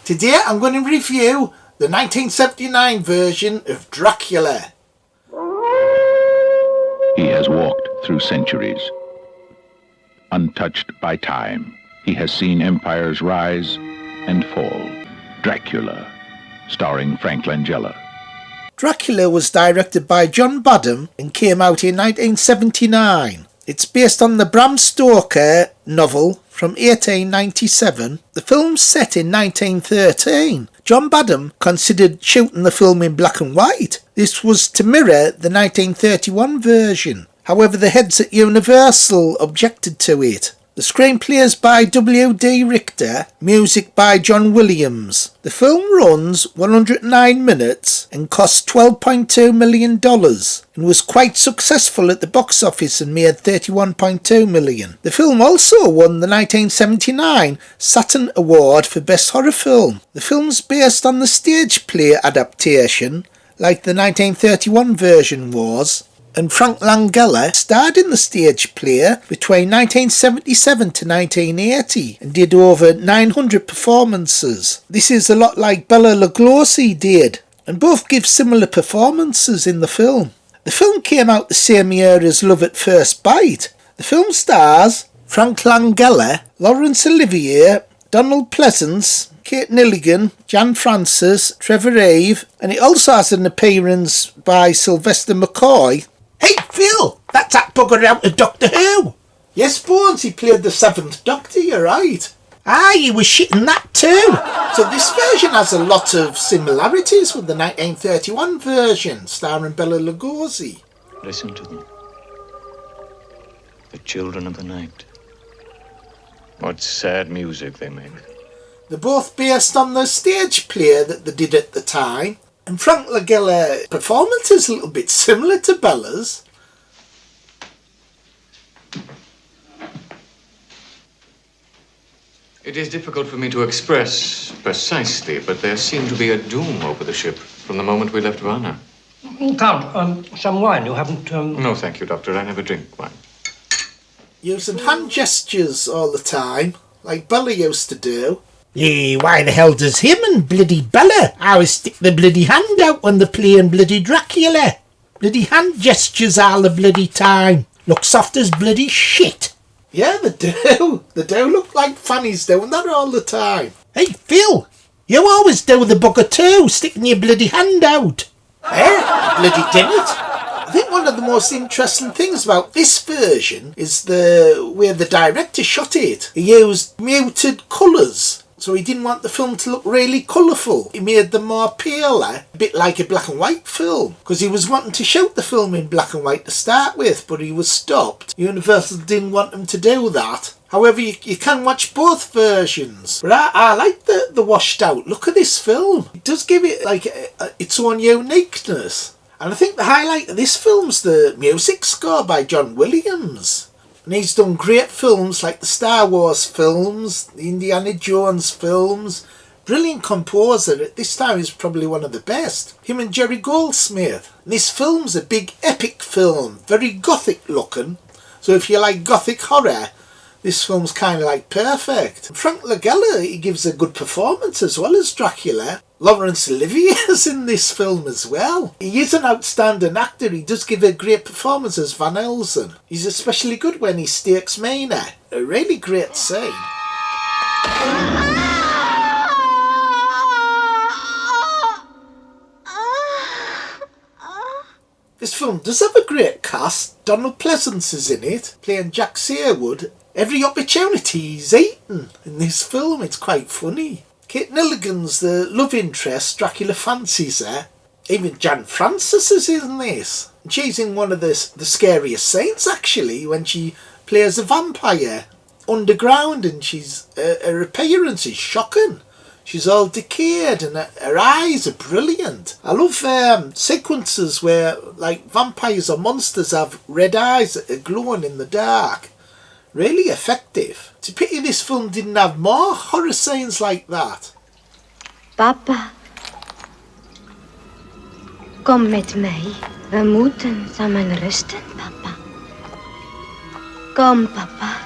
Today I'm going to review the 1979 version of Dracula. He has walked through centuries. Untouched by time, he has seen empires rise and fall. Dracula, starring Frank Langella. Dracula was directed by John Badham and came out in 1979. It's based on the Bram Stoker novel from 1897. The film's set in 1913. John Badham considered shooting the film in black and white. This was to mirror the 1931 version. However, the heads at Universal objected to it. The screenplay is by W.D. Richter, music by John Williams. The film runs 109 minutes and cost $12.2 million and was quite successful at the box office and made $31.2 million. The film also won the 1979 Saturn Award for Best Horror Film. The film's based on the stage play adaptation, like the 1931 version was, and Frank Langella starred in the stage play between 1977 to 1980 and did over 900 performances. This is a lot like Bela Lugosi did, and both give similar performances in the film. The film came out the same year as Love at First Bite. The film stars Frank Langella, Laurence Olivier, Donald Pleasence, Kate Nelligan, Jan Francis, Trevor Eve, and it also has an appearance by Sylvester McCoy. Hey Phil, that's that bugger out of Doctor Who. Yes, Bones, he played the 7th Doctor, you're right. He was shitting that too. So this version has a lot of similarities with the 1931 version, starring Bela Lugosi. Listen to them. The children of the night. What sad music they make. They're both based on the stage play that they did at the time. And Frank Langella's performance is a little bit similar to Bella's. It is difficult for me to express precisely, but there seemed to be a doom over the ship from the moment we left Varna. Count, some wine. You haven't... No, thank you, Doctor. I never drink wine. Using hand gestures all the time, like Bella used to do. Why the hell does him and bloody Bella always stick the bloody hand out when they're playing bloody Dracula? Bloody hand gestures all the bloody time. Look soft as bloody shit. Yeah, they do. They do look like fannies doing that all the time. Hey, Phil, you always do the bugger too, sticking your bloody hand out. Bloody did it. I think one of the most interesting things about this version is the way the director shot it. He used muted colours. So he didn't want the film to look really colourful. He made them more paler, a bit like a black and white film. Because he was wanting to shoot the film in black and white to start with, but he was stopped. Universal didn't want him to do that. However, you can watch both versions. But I like the washed out look of this film. It does give it like its own uniqueness. And I think the highlight of this film's the music score by John Williams. And he's done great films like the Star Wars films, the Indiana Jones films. Brilliant composer. At this time he's probably one of the best. Him and Jerry Goldsmith. And this film's a big epic film. Very gothic looking. So if you like gothic horror, this film's kind of like perfect. Frank Langella, he gives a good performance as well as Dracula. Laurence Olivier is in this film as well. He is an outstanding actor. He does give a great performance as Van Helsing. He's especially good when he stakes Mina. A really great scene. This film does have a great cast. Donald Pleasence is in it, playing Jack Searwood. Every opportunity he's eaten in this film. It's quite funny. Kate Nelligan's the love interest. Dracula fancies her. Even Jan Francis is in this. And she's in one of the scariest scenes, actually, when she plays a vampire underground, and her appearance is shocking. She's all decayed and her eyes are brilliant. I love sequences where like vampires or monsters have red eyes that are glowing in the dark. Really effective. It's a pity this film didn't have more horror scenes like that. Papa, kom met mij. We moeten samen rusten, papa. Kom, papa.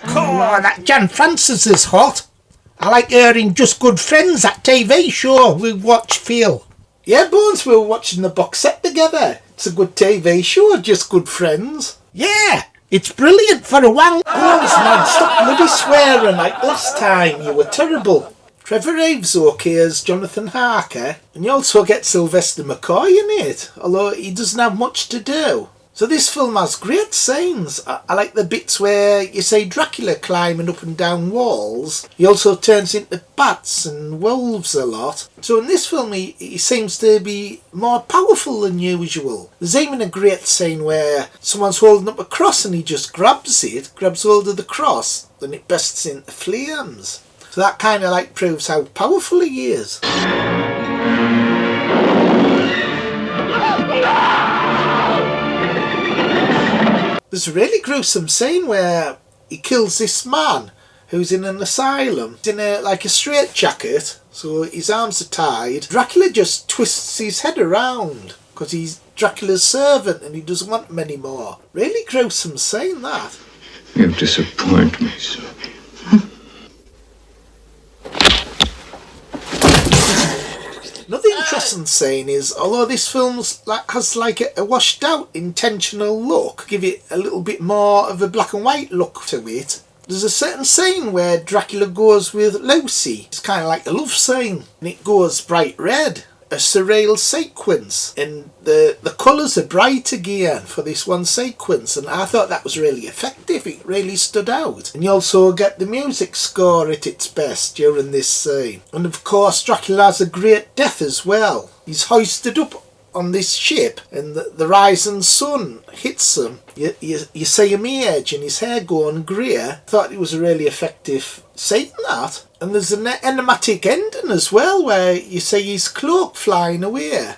Oh, that Jan Francis is hot. I like her in Just Good Friends, that TV show we watched, Phil. Yeah, Bones, we were watching the box set together. It's a good TV show, Just Good Friends. Yeah, it's brilliant for a wank. Bones, man, stop bloody swearing like last time. You were terrible. Trevor Eve's okay as Jonathan Harker, and you also get Sylvester McCoy in it, although he doesn't have much to do. So this film has great scenes. I like the bits where you see Dracula climbing up and down walls. He also turns into bats and wolves a lot. So in this film he seems to be more powerful than usual. There's even a great scene where someone's holding up a cross and he just grabs hold of the cross, then it bursts into flames. So that kind of like proves how powerful he is. There's a really gruesome scene where he kills this man who's in an asylum. He's in a straitjacket, so his arms are tied. Dracula just twists his head around because he's Dracula's servant and he doesn't want him anymore. Really gruesome scene, that. You disappoint me, sir. Another interesting scene is, although this film has like a washed out intentional look, give it a little bit more of a black and white look to it, there's a certain scene where Dracula goes with Lucy. It's kind of like a love scene, and it goes bright red, a surreal sequence, and the colours are bright again for this one sequence, and I thought that was really effective. It really stood out. And you also get the music score at its best during this scene. And of course Dracula has a great death as well. He's hoisted up on this ship and the rising sun hits him. You see him age and his hair going grey. I thought it was a really effective scene, that. And there's an enigmatic ending as well where you see his cloak flying away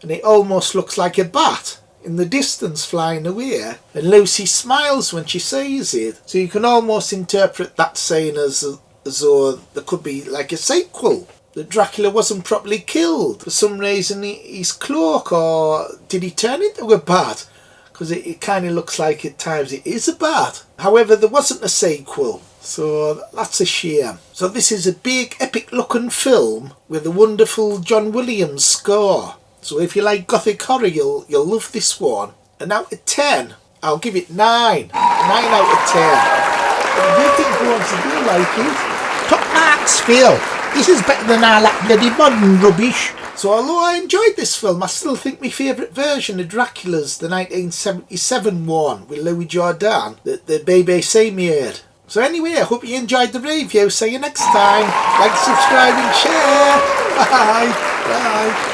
and it almost looks like a bat in the distance flying away, and Lucy smiles when she sees it. So you can almost interpret that scene as though there could be like a sequel, that Dracula wasn't properly killed. For some reason his cloak, or did he turn into a bat? Because it kind of looks like at times it is a bat. However, there wasn't a sequel, so that's a shame. So this is a big epic looking film with a wonderful John Williams score. So if you like gothic horror, you'll love this one. And out of 10, I'll give it 9. 9 out of 10. What do you think, Bones? Do you like it? Top marks, Phil. This is better than all that bloody modern rubbish. So although I enjoyed this film, I still think my favourite version of Dracula's the 1977 one with Louis Jourdan that the BBC made. So anyway, I hope you enjoyed the review. See you next time. Like, subscribe and share. Bye. Bye.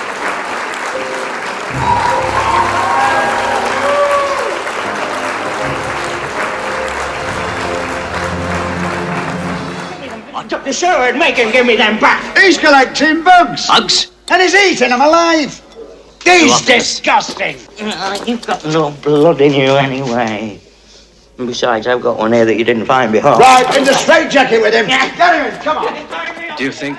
I took the sewer and make him give me them back. He's collecting bugs. Bugs? And he's eating them alive. He's disgusting. You've got no blood in you anyway. And besides, I've got one here that you didn't find before. Right, in the straitjacket with him. Get him in, come on. Do you think